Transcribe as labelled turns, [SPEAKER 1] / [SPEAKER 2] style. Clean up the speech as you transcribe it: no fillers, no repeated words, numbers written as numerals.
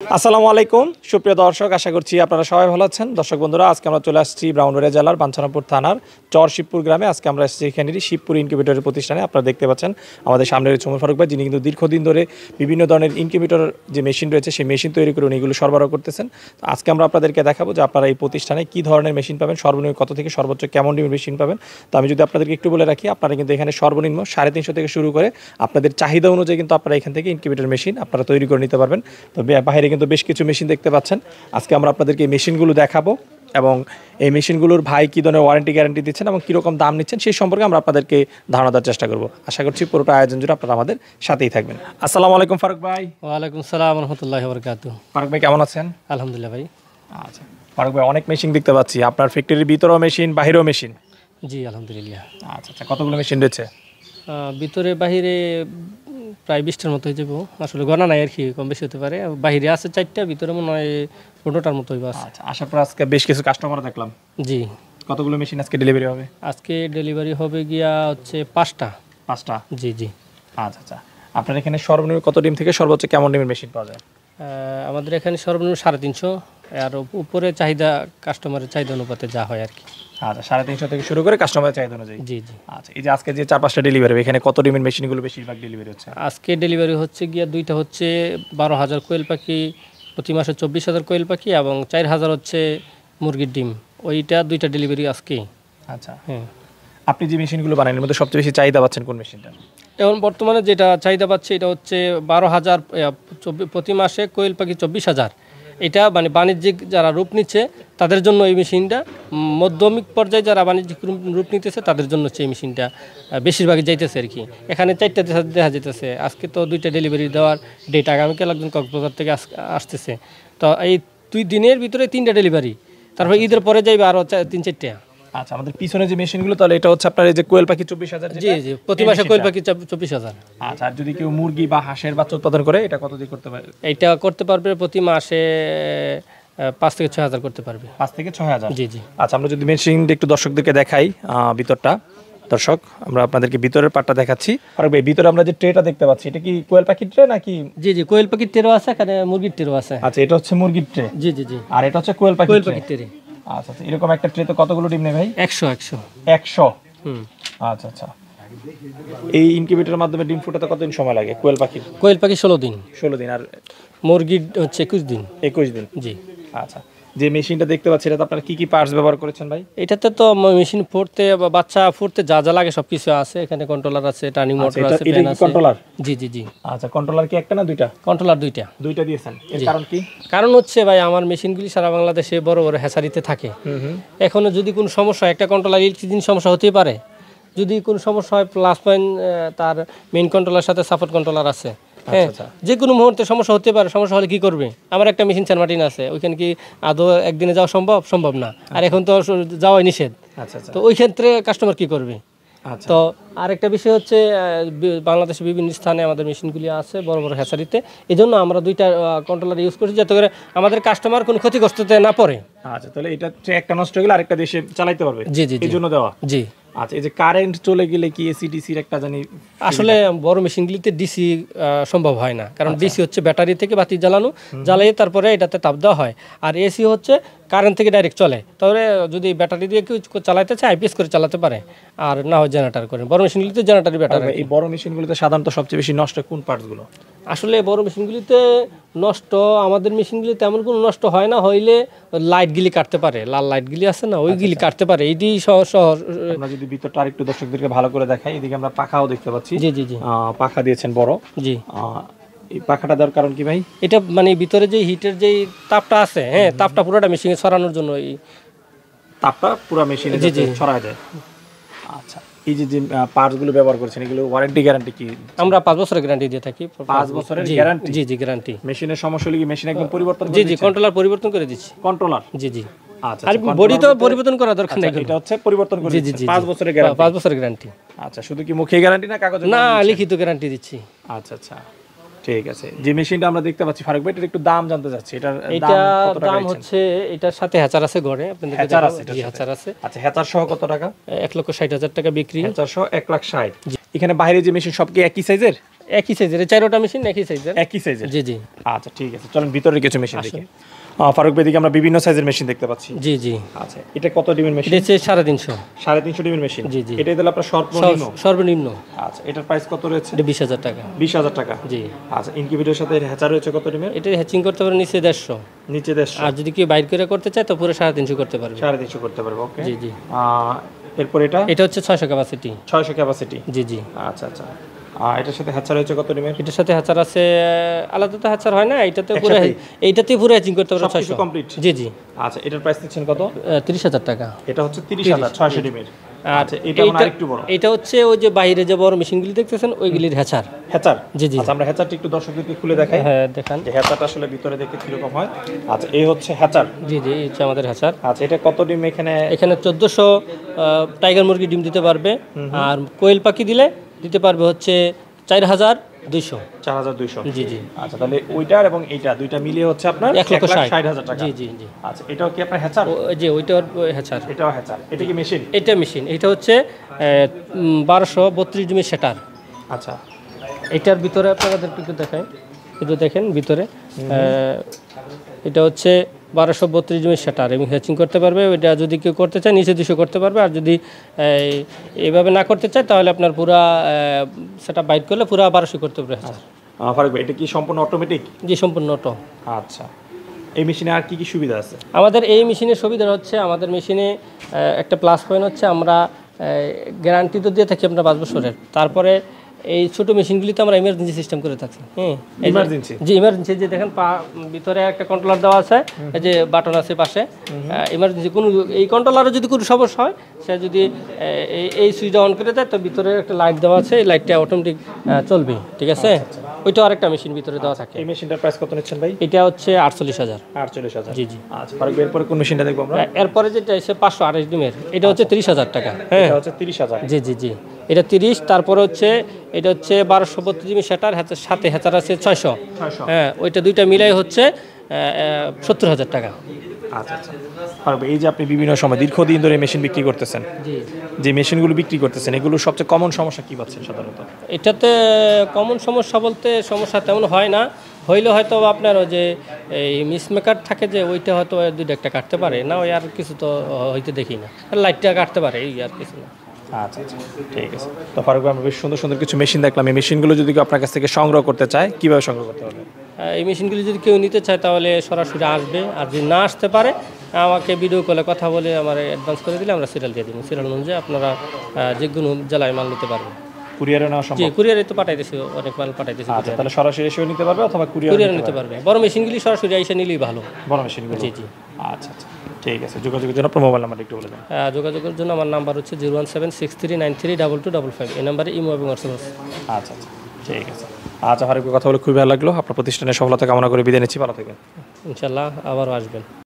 [SPEAKER 1] আসসালামু আলাইকুম সুপ্রিয় দর্শক, আশা করছি আপনারা সবাই ভালো আছেন। দর্শক বন্ধুরা, আজকে আমরা চলে আসছি ব্রাহ্মণবাড়িয়া জেলার বাঞ্ছারামপুর থানার চর শিবপুর গ্রামে। আজকে আমরা এসেছি এখানেরই শিবপুর ইনকিউবেটরের প্রতিষ্ঠানে। আপনারা দেখতে পাচ্ছেন আমাদের সামনে রয়েছে ওমর ফারুক ভাই, যিনি কিন্তু দীর্ঘদিন ধরে বিভিন্ন ধরনের ইনকিউবেটর যে মেশিন রয়েছে সেই মেশিন তৈরি করে উনি এগুলো সরবরাহ করতেছেন। তো আজকে আমরা আপনাদেরকে দেখাবো যে আপনারা এই প্রতিষ্ঠানে কী ধরনের মেশিন পাবেন, সর্বনিম্ন কত থেকে সর্বোচ্চ কেমন ডিমের মেশিন পাবেন। তো আমি যদি আপনাদেরকে একটু বলে রাখি, আপনারা কিন্তু এখানে সর্বনিম্ন 350 থেকে শুরু করে আপনাদের চাহিদা অনুযায়ী কিন্তু আপনারা এখান থেকে ইনকিউবেটর মেশিন আপনারা তৈরি করে নিতে পারবেন। তো বাইরে কিন্তু বেশ কিছু মেশিন দেখতে পাচ্ছেন। আজকে আমরা আপনাদেরকে এই মেশিনগুলো দেখাবো এবং এই মেশিনগুলোর ভাই কী ধরনের ওয়ারেন্টি গ্যারান্টি দিচ্ছেন এবং কীরকম দাম নিচ্ছেন সেই সম্পর্কে আমরা আপনাদেরকে ধারণা দেওয়ার চেষ্টা করব। আশা করছি পুরোটা আয়োজন জুড়ে আপনারা আমাদের সাথেই থাকবেন। আসসালামু আলাইকুম ফারুক ভাই।
[SPEAKER 2] ওয়ালাইকুম সালাম রহমতুল্লাহি ওয়া বারাকাতুহু।
[SPEAKER 1] ফারুক ভাই কেমন আছেন?
[SPEAKER 2] আলহামদুলিল্লাহ ভাই।
[SPEAKER 1] আচ্ছা ফারুক ভাই, অনেক মেশিন দেখতে পাচ্ছি আপনার ফ্যাক্টরির ভিতরেও মেশিন, বাহিরেও মেশিন।
[SPEAKER 2] জি আলহামদুলিল্লাহ।
[SPEAKER 1] আচ্ছা আচ্ছা, কতগুলো মেশিন রয়েছে?
[SPEAKER 2] ভিতরে বাহিরে প্রায় 20টার মতো হয়ে যাবো, আসলে গণা নাই আর কি, কম বেশি হতে পারে। বাহিরে আছে 4টা, ভিতরে মনে হয় 15টার মতো হইব।
[SPEAKER 1] আচ্ছা, আসার পর আজকে বেশ কিছু কাস্টমার দেখলাম।
[SPEAKER 2] জি,
[SPEAKER 1] কতগুলো মেশিন আজকে ডেলিভারি হবে?
[SPEAKER 2] আজকে ডেলিভারি হবে গিয়া হচ্ছে 5টা।
[SPEAKER 1] 5টা?
[SPEAKER 2] জি জি।
[SPEAKER 1] আচ্ছা আচ্ছা, আপনার এখানে সর্বনিম্ন কত ডিম থেকে সর্বোচ্চ কেমন ডিমের মেশিন পাওয়া যায়?
[SPEAKER 2] আমাদের এখানে সর্বনিম্ন 350, আর উপরে চাহিদা কাস্টমারের চাহিদা অনুপাতে যা হয় আর কি।
[SPEAKER 1] আচ্ছা, 350 থেকে শুরু করে কাস্টমারের চাহিদা অনুযায়ী।
[SPEAKER 2] জি জি।
[SPEAKER 1] আচ্ছা, এই যে আজকে যে 4-5টা ডেলিভারি হবে, এখানে কত ডিমের মেশিনগুলো বেশিরভাগ ডেলিভারি হচ্ছে?
[SPEAKER 2] আজকে ডেলিভারি হচ্ছে গিয়া 2টা হচ্ছে 12,000 কোয়েল পাখি, প্রতি মাসে 24,000 কোয়েল পাখি, এবং 4,000 হচ্ছে মুরগির ডিম। ওইটা 2টা ডেলিভারি আজকে।
[SPEAKER 1] আচ্ছা,
[SPEAKER 2] হ্যাঁ।
[SPEAKER 1] আপনি যে মেশিনগুলো বানান এর মধ্যে সবচেয়ে বেশি চাহিদা পাচ্ছেন কোন মেশিনটা?
[SPEAKER 2] এখন বর্তমানে যেটা চাহিদা পাচ্ছে এটা হচ্ছে 12,000, প্রতি মাসে কোয়েল পাখি 24,000। এটা মানে বাণিজ্যিক যারা রূপ নিচ্ছে তাদের জন্য এই মেশিনটা, মধ্যমিক পর্যায়ে যারা বাণিজ্যিক রূপ নিতেছে তাদের জন্য হচ্ছে এই মেশিনটা বেশিরভাগই যাইতেছে আর কি। এখানে 4টা দেখা যেতেছে, আজকে তো 2টা ডেলিভারি দেওয়ার ডেট, আগামীকাল একজন কক্সবাজার থেকে আসতেছে। তো এই 2 দিনের ভিতরে 3টা ডেলিভারি, তারপর ঈদের পরে যাইবে আরও 3-4টা।
[SPEAKER 1] আচ্ছা, আমাদের পিছনে যে মেশিনগুলো, তাহলে এটা হচ্ছে আপনার এই যে কোয়েল পাখি 24,000?
[SPEAKER 2] জি জি, প্রতি মাসে কোয়েল পাখি 24,000।
[SPEAKER 1] আচ্ছা, আর যদি কেউ মুরগি বা হাঁসের বাচ্চা উৎপাদন করে এটা কত দিয়ে করতে পারে?
[SPEAKER 2] এইটা করতে পারবে প্রতি মাসে 5 থেকে 6,000 করতে পারবে।
[SPEAKER 1] 5 থেকে 6,000?
[SPEAKER 2] জি জি।
[SPEAKER 1] আচ্ছা, আমরা যদি মেশিনটা একটু দর্শকদেরকে দেখাই ভিতরটা। দর্শক, আমরা আপনাদেরকে ভিতরের পার্টটা দেখাচ্ছি। আর ভাই, ভিতরে আমরা যে ট্রেটা দেখতে পাচ্ছি, এটা কি কোয়েল পাখির ট্রে নাকি?
[SPEAKER 2] জি জি, কোয়েল পাখির ট্রেও আছে, এখানে মুরগির ট্রেও আছে।
[SPEAKER 1] আচ্ছা, এটা হচ্ছে মুরগির ট্রে।
[SPEAKER 2] জি জি জি।
[SPEAKER 1] আর এটা হচ্ছে কোয়েল পাখির
[SPEAKER 2] ট্রে।
[SPEAKER 1] আচ্ছা আচ্ছা, এরকম একটা ট্রেতে কতগুলো ডিম নেয় ভাই? 100।
[SPEAKER 2] হুম।
[SPEAKER 1] আচ্ছা আচ্ছা, এই ইনকিউবেটরের মাধ্যমে ডিম ফুটাতে কতদিন সময় লাগে কোয়েল পাখির?
[SPEAKER 2] কোয়েল পাখি 16 দিন।
[SPEAKER 1] 16 দিন। আর
[SPEAKER 2] মুরগির হচ্ছে 21 দিন।
[SPEAKER 1] 21 দিন?
[SPEAKER 2] জি।
[SPEAKER 1] আচ্ছা, যে মেশিনটা দেখতে পাচ্ছি এটাতে আপনারা কি কি পার্টস ব্যবহার করেছেন ভাই?
[SPEAKER 2] এটাতে তো মেশিন ফুটতে বা বাচ্চা ফুটতে যা যা লাগে সবকিছু আছে এখানে। কন্ট্রোলার আছে, টার্নিং মোটর আছে, ফ্যান আছে।
[SPEAKER 1] কন্ট্রোলার?
[SPEAKER 2] জি জি জি।
[SPEAKER 1] আচ্ছা, কন্ট্রোলার কি একটা না দুইটা?
[SPEAKER 2] কন্ট্রোলার 2টা।
[SPEAKER 1] 2টা দিয়েছেন, এর কারণ কি?
[SPEAKER 2] কারণ হচ্ছে ভাই, আমার মেশিনগুলি সারা বাংলাদেশে বড় বড় হ্যাচারিতে থাকে। এখনো যদি কোনো সমস্যা হয়, একটা কন্ট্রোলার ইলেকট্রিক সমস্যা হতেই পারে। যদি কোনো সমস্যা হয়, প্লাস পয়েন্ট তার মেইন কন্ট্রোলার সাথে সাপোর্ট কন্ট্রোলার আছে। হ্যাঁ, যে কোনো মুহূর্তে সমস্যা হতে পারে। সমস্যা হলে কি করবে? আমার একটা মেশিন সেন্ট মার্টিন আছে, ওইখানে কি আদৌ একদিনে যাওয়া সম্ভব না। আর এখন তো যাওয়াই নিষেধ। তো ওই ক্ষেত্রে কাস্টমার কি করবে? তো আরেকটা বিষয় হচ্ছে, বাংলাদেশের বিভিন্ন স্থানে আমাদের মেশিনগুলি আছে বড় বড় হ্যাচারিতে। এই জন্য আমরা 2টা কন্ট্রোলার ইউজ করছি, যাতে করে আমাদের কাস্টমার কোনো ক্ষতিগ্রস্ততে না পড়ে।
[SPEAKER 1] আচ্ছা, তাহলে এটা একটা নষ্ট হয়ে গেলে আরেকটা দেশে চালাতে পারবে।
[SPEAKER 2] জি জি,
[SPEAKER 1] এই জন্য দেওয়া।
[SPEAKER 2] জি।
[SPEAKER 1] আচ্ছা, এই যে কারেন্ট চলে গেলে কি এসিডিসির একটা জানি?
[SPEAKER 2] আসলে বড় মেশিনগুলিতে ডিসি সম্ভব হয় না, কারণ ডিসি হচ্ছে ব্যাটারি থেকে বাতি জ্বালিয়ে তারপরে এটাতে তাপ দেওয়া হয়। আর এসি হচ্ছে কারেন্ট থেকে ডাইরেক্ট চলে। তবে যদি ব্যাটারি দিয়ে কেউ চালাতে চায়, আইপিএস করে চালাতে পারে, আর না হয় জেনারেটর করে। বড় মেশিনগুলিতে জেনারেটর ব্যাটারি।
[SPEAKER 1] এই বড় মেশিনগুলোতে সাধারণত সবচেয়ে বেশি নষ্ট কোন পার্টসগুলো?
[SPEAKER 2] আসলে বড় মেশিনগুলিতে নষ্ট, আমাদের মেশিনগুলি তেমন কোনো নষ্ট হয় না। হইলে লাইটগুলি কাটতে পারে, লাল লাইটগুলি আছে না, ওইগুলি কাটতে পারে। এইটি
[SPEAKER 1] আমরা যদি ভিতরটা আরেকটু দর্শকদেরকে ভালো করে দেখাই, এদিকে আমরা পাখাও দেখতে পাচ্ছি।
[SPEAKER 2] জি জি জি।
[SPEAKER 1] পাখা দিয়েছেন বড়।
[SPEAKER 2] জি।
[SPEAKER 1] এই পাখাটা দেওয়ার কারণ কি ভাই?
[SPEAKER 2] এটা মানে ভিতরে যে হিটের যে তাপটা আছে, হ্যাঁ, তাপটা পুরোটা মেশিনে ছড়ানোর জন্য। এই
[SPEAKER 1] তাপটা পুরো মেশিনে ছড়ায় যায়। আচ্ছা, এই যে যে পার্টসগুলো ব্যবহার করছেন, এগুলো ওয়ারেন্টি গ্যারান্টি কি?
[SPEAKER 2] আমরা 5 বছরের গ্যারান্টি দিয়ে থাকি।
[SPEAKER 1] 5 বছরের গ্যারান্টি?
[SPEAKER 2] জি জি, গ্যারান্টি।
[SPEAKER 1] মেশিনের সমস্যা হলে কি মেশিন একদম পরিবর্তন?
[SPEAKER 2] জি জি, কন্ট্রোলার পরিবর্তন করে দিচ্ছি।
[SPEAKER 1] কন্ট্রোলার?
[SPEAKER 2] জি জি।
[SPEAKER 1] আচ্ছা,
[SPEAKER 2] আর বডি তো পরিবর্তন করা দরকার নাই,
[SPEAKER 1] এটা হচ্ছে পরিবর্তন করে দিচ্ছেন। 5 বছরের গ্যারান্টি?
[SPEAKER 2] 5 বছরের গ্যারান্টি।
[SPEAKER 1] আচ্ছা, শুধু কি মুখে গ্যারান্টি না কাগজে?
[SPEAKER 2] না, লিখিত গ্যারান্টি দিচ্ছি।
[SPEAKER 1] আচ্ছা আচ্ছা, ঠিক আছে। যে মেশিনটা আমরা দেখতে পাচ্ছি ফারুক ভাই, এটার একটু দাম জানতে চাচ্ছি। এটার
[SPEAKER 2] দাম হচ্ছে, এটার সাথে হ্যাচার আছে ঘরে, আপনাদের হ্যাচার আছে। আচ্ছা,
[SPEAKER 1] হ্যাচার সহ কত টাকা?
[SPEAKER 2] 1,60,000 টাকা বিক্রি।
[SPEAKER 1] হ্যাচার সহ 1,60,000। এখানে বাইরে যে মেশিন সব কি একই সাইজের?
[SPEAKER 2] একই সাইজের, 4টা মেশিন একই সাইজের।
[SPEAKER 1] একই সাইজের?
[SPEAKER 2] জি জি।
[SPEAKER 1] আচ্ছা ঠিক আছে, চলেন ভিতরে কিছু মেশিন দেখি। ফারুক ভাই, দিকে আমরা বিভিন্ন সাইজের মেশিন দেখতে পাচ্ছি।
[SPEAKER 2] জি জি।
[SPEAKER 1] আচ্ছা, এটা কত ডিমের মেশিন?
[SPEAKER 2] এটা হচ্ছে 350।
[SPEAKER 1] 350 ডিমের মেশিন।
[SPEAKER 2] জি জি।
[SPEAKER 1] এটাই তাহলে আপনার সর্বনিম্ন?
[SPEAKER 2] সর্বনিম্ন।
[SPEAKER 1] আচ্ছা, এটার প্রাইস কত রয়েছে?
[SPEAKER 2] এটা 20,000 টাকা।
[SPEAKER 1] 20,000 টাকা।
[SPEAKER 2] জি।
[SPEAKER 1] আচ্ছা, ইনকিউবেটরের সাথে হ্যাচার রয়েছে কত ডিমের?
[SPEAKER 2] এটা হ্যাচিং করতে পারে নিচে 150,
[SPEAKER 1] নিচে 150।
[SPEAKER 2] আর যদি কেউ বাইর করে করতে চায় তো পুরো 350 করতে পারবে।
[SPEAKER 1] 350 করতে পারবে, ওকে।
[SPEAKER 2] জি জি।
[SPEAKER 1] এরপর এটা
[SPEAKER 2] হচ্ছে 600 ক্যাপাসিটি।
[SPEAKER 1] 600 ক্যাপাসিটি।
[SPEAKER 2] জি জি।
[SPEAKER 1] আচ্ছা আচ্ছা। এটার সাথে হ্যাচার রয়েছে কত ডিমের?
[SPEAKER 2] এটার সাথে হ্যাচার আছে, আলাদা তো হ্যাচার হয় না, এইটাতে পুরো
[SPEAKER 1] একসাথেই?
[SPEAKER 2] এইটাতে পুরো হ্যাচিং করতে পারবে
[SPEAKER 1] সবকিছু
[SPEAKER 2] 600
[SPEAKER 1] কমপ্লিট?
[SPEAKER 2] জি জি।
[SPEAKER 1] আচ্ছা, এটার প্রাইস দিচ্ছেন কত?
[SPEAKER 2] 30,000 টাকা।
[SPEAKER 1] এটা হচ্ছে 30,000, 600 ডিমের। আচ্ছা, এটা মানে আরেকটু বড়।
[SPEAKER 2] এটা হচ্ছে ওই যে বাইরে যে বড় মেশিনগুলি দেখতেছেন ওইগুলির হ্যাচার।
[SPEAKER 1] হ্যাচার?
[SPEAKER 2] জি জি।
[SPEAKER 1] আচ্ছা, আমরা হ্যাচারটা একটু দর্শকদেরকে খুলে দেখাই।
[SPEAKER 2] হ্যাঁ দেখান।
[SPEAKER 1] যে হ্যাচারটা আসলে ভিতরে দেখতে কিরকম হয়। আচ্ছা, এই হচ্ছে হ্যাচার।
[SPEAKER 2] জি জি, এই হচ্ছে আমাদের হ্যাচার।
[SPEAKER 1] আচ্ছা, এটা কত ডিম এখানে?
[SPEAKER 2] এখানে 1400 টাইগার মুরগি ডিম দিতে পারবে, আর কোয়েল পাখি দিলে দিতে পারবে হচ্ছে 4,200।
[SPEAKER 1] 4,200।
[SPEAKER 2] জি জি।
[SPEAKER 1] আচ্ছা, তাহলে ওইটার এবং এইটা দুইটা মিলিয়ে হচ্ছে আপনার
[SPEAKER 2] 1,60,000
[SPEAKER 1] টাকা।
[SPEAKER 2] জি জি জি।
[SPEAKER 1] আচ্ছা, এটাও কি আপনার হ্যাচার?
[SPEAKER 2] যে ওইটার হ্যাচার।
[SPEAKER 1] এটাও হ্যাচার। এটা কি মেশিন?
[SPEAKER 2] এটা মেশিন। এটা হচ্ছে 1232 ডিমের সেটার।
[SPEAKER 1] আচ্ছা,
[SPEAKER 2] এটার ভিতরে আপনাদের একটু দেখাই, একটু দেখেন ভিতরে। এটা হচ্ছে 1232 ডিমের সেটার এবং হ্যাচিং করতে পারবে। ওইটা যদি কেউ করতে চায় নিচে 200 করতে পারবে, আর যদি এইভাবে না করতে চায় তাহলে আপনার পুরা সেটা বাইট করলে পুরা 1200 করতে পারবে।
[SPEAKER 1] ফারুক ভাই, এটা কি সম্পূর্ণ অটোমেটিক?
[SPEAKER 2] জি, সম্পূর্ণ অটো।
[SPEAKER 1] আচ্ছা, এই মেশিনে আর কি কি সুবিধা আছে?
[SPEAKER 2] আমাদের এই মেশিনের সুবিধা হচ্ছে, আমাদের মেশিনে একটা প্লাস পয়েন্ট হচ্ছে আমরা গ্যারান্টি তো দিয়ে থাকি আমরা 5 বছরের। তারপরে এই ছোটো মেশিনগুলিতে আমরা ইমার্জেন্সি সিস্টেম করে থাকি।
[SPEAKER 1] ইমার্জেন্সি?
[SPEAKER 2] জি, ইমার্জেন্সি। যে দেখেন ভিতরে একটা কন্ট্রোলার দেওয়া আছে, এই যে বাটন আছে পাশে। ইমার্জেন্সি কোনো এই কন্ট্রোলারে যদি কোনো সমস্যা হয়, সে যদি এই সুইচটা অন করে দেয় তো ভিতরে একটা লাইট দেওয়া আছে, এই লাইটটা অটোমেটিক চলবে। ঠিক আছে? ওইটা আরেকটা মেশিন ভিতরে দেওয়া থাকে।
[SPEAKER 1] এই মেশিনটার প্রাইস কত নিচ্ছেন ভাই?
[SPEAKER 2] এটা হচ্ছে 48,000।
[SPEAKER 1] 48,000?
[SPEAKER 2] জি জি।
[SPEAKER 1] আচ্ছা, ফারুক ভাই, এরপরে কোন মেশিনটা দেখবো আমরা?
[SPEAKER 2] এরপরে যেটা এসে 528 ডিমের, এটা হচ্ছে 30,000 টাকা। হ্যাঁ,
[SPEAKER 1] এটা হচ্ছে 30,000?
[SPEAKER 2] জি জি জি। এটা 30। তারপরে হচ্ছে এটা হচ্ছে 1232 ডিমের সেটার, সাথে হ্যাচার আছে 600। হ্যাঁ, ওইটা দুইটা মিলাই হচ্ছে 70,000 টাকা।
[SPEAKER 1] আচ্ছা আচ্ছা। ফারুক ভাই, এই যে আপনি বিভিন্ন সময় দীর্ঘদিন ধরে মেশিন বিক্রি করতেছেন,
[SPEAKER 2] জি,
[SPEAKER 1] যে মেশিনগুলো বিক্রি করতেছেন এগুলো সবচেয়ে কমন সমস্যা কি পাচ্ছেন সাধারণত?
[SPEAKER 2] এটাতে কমন সমস্যা বলতে সমস্যা তেমন হয় না, হইলে হয়তো আপনার ওই যে এই মিসমেকার থাকে যে ওইটা হয়তো 2-1টা কাটতে পারে না, ওই আর কিছু তো হইতে দেখি না, লাইটটা কাটতে পারে, এই আর কিছু না।
[SPEAKER 1] আচ্ছা আচ্ছা, ঠিক আছে। তো ফারুক ভাই, আমরা বেশ সুন্দর সুন্দর কিছু মেশিন দেখলাম। এই মেশিনগুলো যদি কেউ আপনার কাছ থেকে সংগ্রহ করতে চায়, কীভাবে সংগ্রহ করতে হবে?
[SPEAKER 2] এই মেশিনগুলি যদি কেউ নিতে চায় তাহলে সরাসরি আসবে, আর যদি না আসতে পারে আমাকে ভিডিও কলে কথা বলে আমার অ্যাডভান্স করে দিলে আমরা সিরিয়াল দিয়ে দিব। সিরিয়াল অনুযায়ী আপনারা যে কোনো জেলায় মাল নিতে পারবেন।
[SPEAKER 1] কুরিয়ারে নেওয়া
[SPEAKER 2] জি,
[SPEAKER 1] সম্ভব?
[SPEAKER 2] কুরিয়ারে তো পাঠাইতেছি, অনেক মাল পাঠাইতেছি।
[SPEAKER 1] আচ্ছা, তাহলে সরাসরি এসেও নিতে পারবে অথবা
[SPEAKER 2] কুরিয়ারে নিতে পারবে। বড় মেশিনগুলি সরাসরি এসে নিলেই ভালো।
[SPEAKER 1] বড় মেশিনগুলো?
[SPEAKER 2] জি জি।
[SPEAKER 1] আচ্ছা আচ্ছা, ঠিক আছে। যোগাযোগের জন্য আপনার মোবাইল নাম্বার একটু বলে দেন।
[SPEAKER 2] যোগাযোগের জন্য আমার নাম্বার হচ্ছে 01763932255। এই নাম্বারে ইমো এবং হোয়াটসঅ্যাপ আছে।
[SPEAKER 1] আচ্ছা আচ্ছা, ঠিক আছে। আচ্ছা, ফারুক ভাই, কথা বলে খুবই ভালো লাগলো। আপনার প্রতিষ্ঠানের সফলতা কামনা করে বিদায় নিচ্ছি। ভালো থাকেন।
[SPEAKER 2] ইনশাল্লাহ আবারও আসবেন।